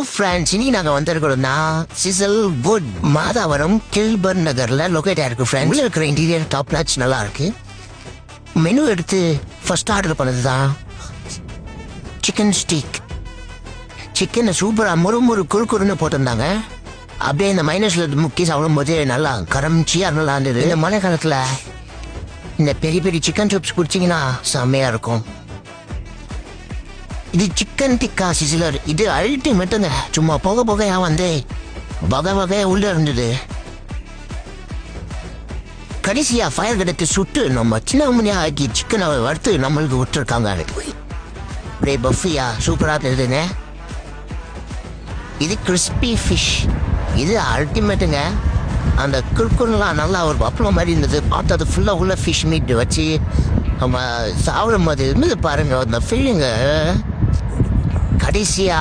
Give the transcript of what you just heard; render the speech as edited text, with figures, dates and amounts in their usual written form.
Friends, இனி நாங்கள் வந்திருக்கிறோம்னா சிசல் would Madhavaram கில்பர்ன் நகரில் லொக்கேட் ஆயிருக்கு ஃப்ரெண்ட்ஸ். உள்ள இருக்கிற இன்டீரியர் டாப் நாச் நல்லா இருக்கு. மெனு எடுத்து ஃபர்ஸ்ட் ஆர்டர் பண்ணது தான் சிக்கன் ஸ்டீக். சிக்கனை சூப்பராக முறுமுறு குறுக்குறுன்னு போட்டிருந்தாங்க. அப்படியே இந்த மைனஸில் முக்கி சாப்பிடும் போது நல்லா கரம்ச்சியாக நல்லா இருந்தது. இந்த மழை காலத்தில் இந்த பெரிய பெரிய சிக்கன் சூப்ஸ் குடிச்சிங்கன்னா செம்மையாக இருக்கும். இது சிக்கன் டிக்கா சிசிலர். இது அல்டிமேட்டுங்க. சும்மா போக போகையா வந்து வகையா உள்ள இருந்தது. கடைசியா ஃபயர் எடுத்து சுட்டு நம்ம சின்ன மணியா ஆக்கி சிக்கனை வறுத்து நம்மளுக்கு விட்டுருக்காங்க. அப்படியே பஃபியா சூப்பரா இருந்ததுங்க. இது கிறிஸ்பி ஃபிஷ். இது அல்டிமேட்டுங்க. அந்த குறுக்குலாம் நல்லா ஒரு அப்பளம் மாதிரி இருந்தது. பார்த்து அது ஃபுல்லாக உள்ள ஃபிஷ் மீட் வச்சு நம்ம சாப்பிடும் போது இருந்தது பாருங்க அந்த ஃபீலிங்க. கடைசியா